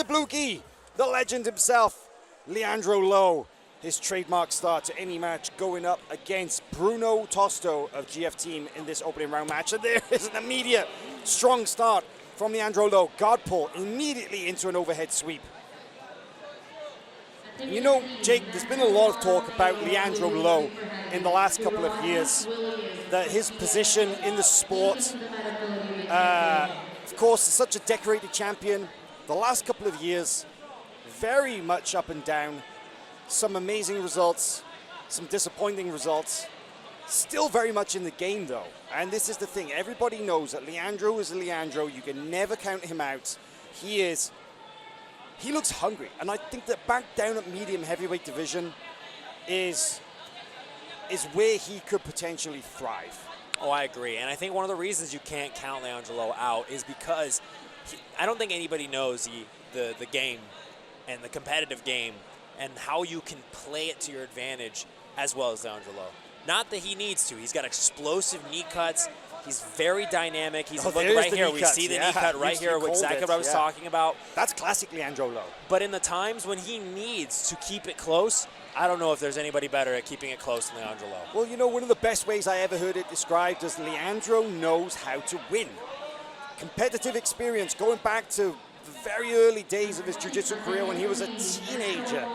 the blue gi, the legend himself, Leandro Lo. His trademark start to any match going up against Bruno Tosto of GF Team in this opening round match. And there is an immediate strong start from Leandro Lo. Guard pull immediately into an overhead sweep. You know, Jake, there's been a lot of talk about Leandro Lo in the last couple of years, that his position in the sport, of course, is such a decorated champion. The last couple of years, very much up and down. Some amazing results, some disappointing results. Still very much in the game, though. And this is the thing. Everybody knows that Leandro is a Leandro. You can never count him out. He looks hungry. And I think that back down at medium heavyweight division is where he could potentially thrive. Oh, I agree. And I think one of the reasons you can't count Leandro out is because I don't think anybody knows the game and the competitive game and how you can play it to your advantage as well as Leandro. Not that he needs to. He's got explosive knee cuts. He's very dynamic. He's look right here. We see the knee cut right here. Exactly what I was talking about. That's classic Leandro Lo. But in the times when he needs to keep it close, I don't know if there's anybody better at keeping it close than Leandro Lo. Well, you know, one of the best ways I ever heard it described as Leandro knows how to win. Competitive experience going back to the very early days of his jiu-jitsu career when he was a teenager,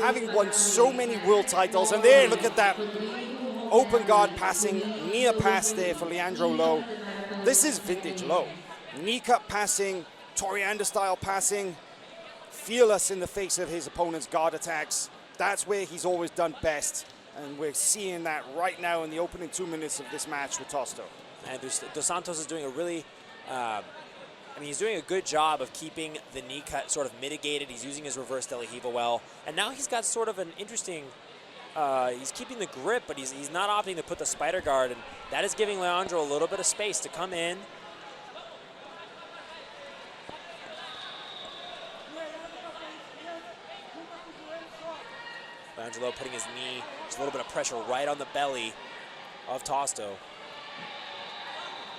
having won so many world titles. And there, look at that open guard passing, near pass there for Leandro Lo. This is vintage Lo. Knee cut passing, Toriander style passing, fearless in the face of his opponent's guard attacks. That's where he's always done best. And we're seeing that right now in the opening 2 minutes of this match with Tosto. And Dos Santos is doing a really, he's doing a good job of keeping the knee cut sort of mitigated. He's using his reverse De La Riva well. And now he's got sort of an interesting, he's keeping the grip, but he's not opting to put the spider guard. And that is giving Leandro a little bit of space to come in. Leandro putting his knee, just a little bit of pressure right on the belly of Tosto.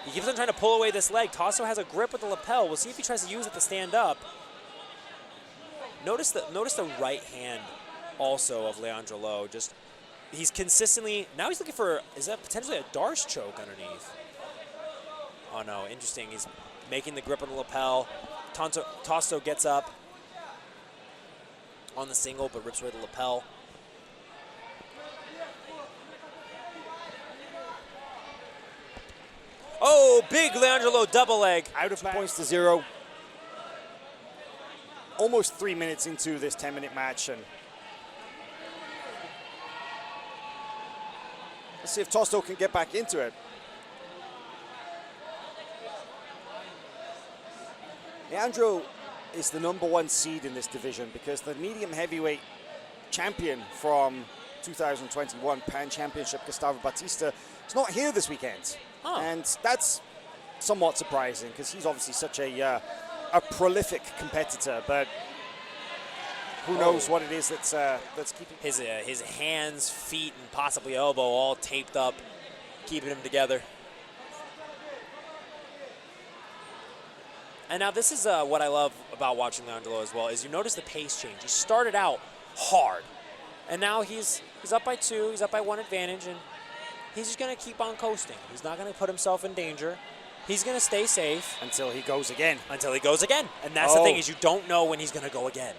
He keeps on trying to pull away this leg. Tosto has a grip with the lapel. We'll see if he tries to use it to stand up. Notice the right hand also of Leandro Lo. Just, he's consistently, now he's looking for, is that potentially a Darce choke underneath? Oh no, interesting. He's making the grip on the lapel. Tosto gets up on the single, but rips away the lapel. Oh, big Leandro Lo double leg. Out of points to 0. Almost 3 minutes into this 10-minute match. And let's see if Tosto can get back into it. Leandro is the #1 seed in this division because the medium heavyweight champion from 2021 Pan Championship, Gustavo Batista, is not here this weekend. Oh. And that's somewhat surprising because he's obviously such a prolific competitor, but who knows what it is that's keeping his hands, feet, and possibly elbow all taped up, keeping him together. And now this is what I love about watching Leandro as well, is you notice the pace change. He started out hard, and now he's up by 2, he's up by 1 advantage, and he's just going to keep on coasting. He's not going to put himself in danger. He's going to stay safe. Until he goes again. Until he goes again. And that's the thing, is you don't know when he's going to go again.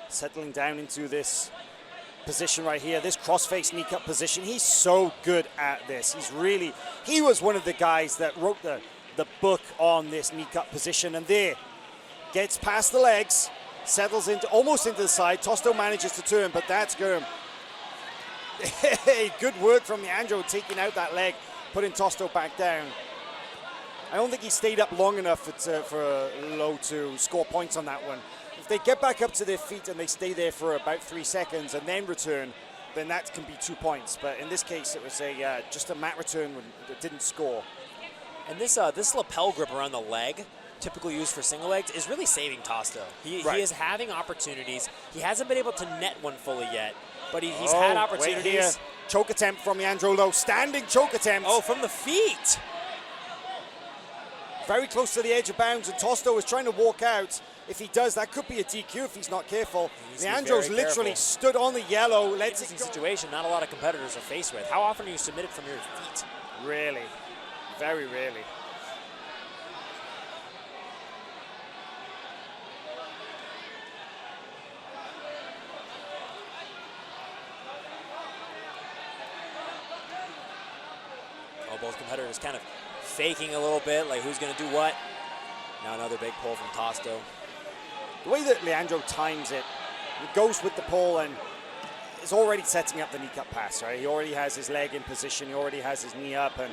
Settling down into this position right here, this cross-face knee cut position. He's so good at this. He was one of the guys that wrote the book on this knee cut position. And there, gets past the legs, settles almost into the side. Tosto manages to turn, but that's good. Hey, good work from Leandro taking out that leg, putting Tosto back down. I don't think he stayed up long enough for Lo to score points on that one. If they get back up to their feet and they stay there for about 3 seconds and then return, then that can be 2 points. But in this case, it was just a mat return that didn't score. And this lapel grip around the leg, typically used for single legs, is really saving Tosto. He is having opportunities. He hasn't been able to net one fully yet, but he's had opportunities. Wait here. Choke attempt from Leandro Lo. Standing choke attempt. Oh, from the feet. Very close to the edge of bounds, and Tosto is trying to walk out. If he does, that could be a DQ if he's not careful. He Leandro's literally stood on the yellow. Let's Interesting situation not a lot of competitors are faced with. How often are you submitted from your feet? Really, very rarely. Both competitors kind of faking a little bit, like who's going to do what. Now another big pull from Tosto. The way that Leandro times it, he goes with the pull and is already setting up the knee cut pass, right? He already has his leg in position, he already has his knee up, and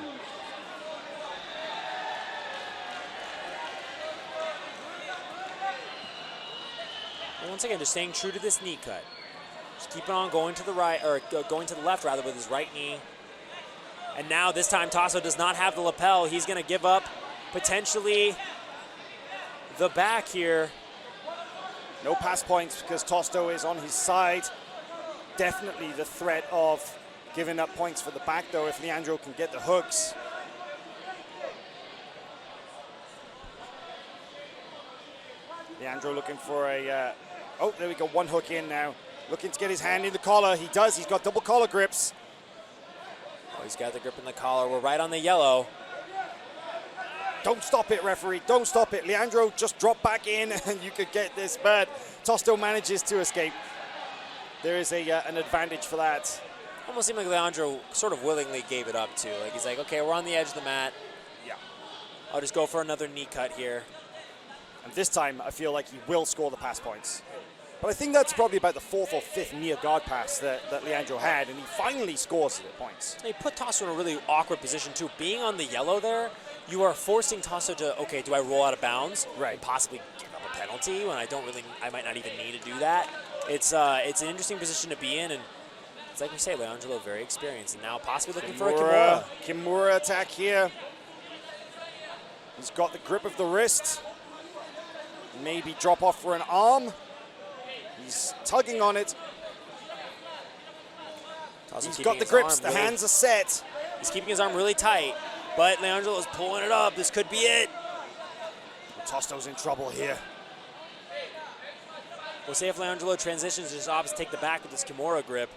once again, just staying true to this knee cut. Just keeping on going to the right, or going to the left rather, with his right knee. And now this time Tosto does not have the lapel. He's going to give up potentially the back here. no pass points because Tosto is on his side. Definitely the threat of giving up points for the back though if Leandro can get the hooks. Leandro looking for a, oh, there we go, one hook in now. Looking to get his hand in the collar. He does, he's got double collar grips. Oh, he's got the grip in the collar. We're right on the yellow. Don't stop it, referee, don't stop it. Leandro just drop back in and you could get this, but Tosto manages to escape. There is an advantage for that. Almost seemed like Leandro sort of willingly gave it up too. Like he's like, okay, we're on the edge of the mat. Yeah. I'll just go for another knee cut here. And this time I feel like he will score the pass points. But I think that's probably about the fourth or fifth near guard pass that Leandro had, and he finally scores the points. They put Tosto in a really awkward position too. Being on the yellow there, you are forcing Tosto to, okay, do I roll out of bounds? Right. And possibly give up a penalty when I might not even need to do that. It's an interesting position to be in, and it's like we say, Leandro very experienced, and now possibly looking for a Kimura. Kimura attack here. He's got the grip of the wrist. Maybe drop off for an arm. He's tugging on it. He's got the grips, the hands are set. He's keeping his arm really tight, but Leandro is pulling it up. This could be it. Tosto's in trouble here. We'll see if Leandro transitions, just opts to take the back with this Kimura grip.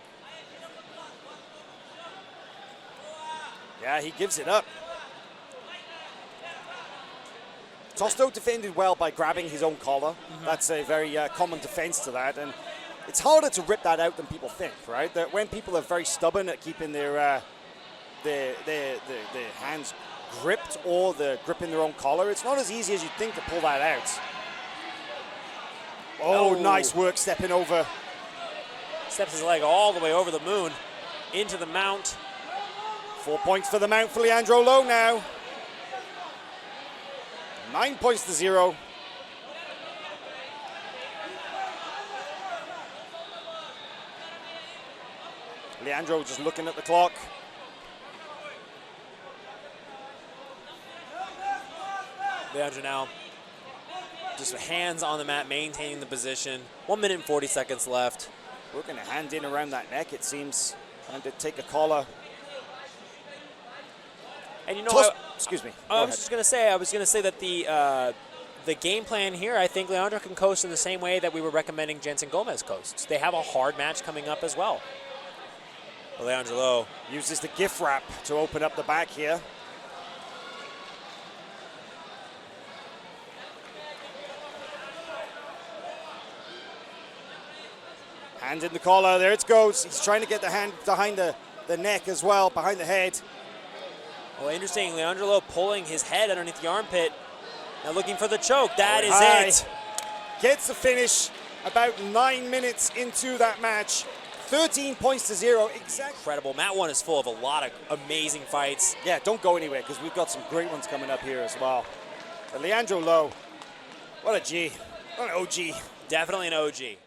Yeah, he gives it up. Tosto defended well by grabbing his own collar. That's a very common defense to that, and it's harder to rip that out than people think, right? That when people are very stubborn at keeping their hands gripped or the grip in their own collar, it's not as easy as you'd think to pull that out. Oh, nice work stepping over. Steps his leg all the way over the moon into the mount. 4 points for the mount for Leandro Lo now. 9 points to 0. Leandro just looking at the clock. Leandro now just hands on the mat, maintaining the position. 1 minute and 40 seconds left. Working a hand in around that neck, it seems. Trying to take a collar. And you know, excuse me. I was going to say that the game plan here, I think Leandro can coast in the same way that we were recommending Jensen Gomez coasts. They have a hard match coming up as well. But Leandro Lo uses the gift wrap to open up the back here. Hand in the collar, there it goes. He's trying to get the hand behind the neck as well, behind the head. Well, interesting, Leandro Lo pulling his head underneath the armpit. Now looking for the choke, that is it. Gets the finish about 9 minutes into that match. 13 points to 0, exactly. Incredible, Mat 1 is full of a lot of amazing fights. Yeah, don't go anywhere because we've got some great ones coming up here as well. But Leandro Lo, what a G, what an OG. Definitely an OG.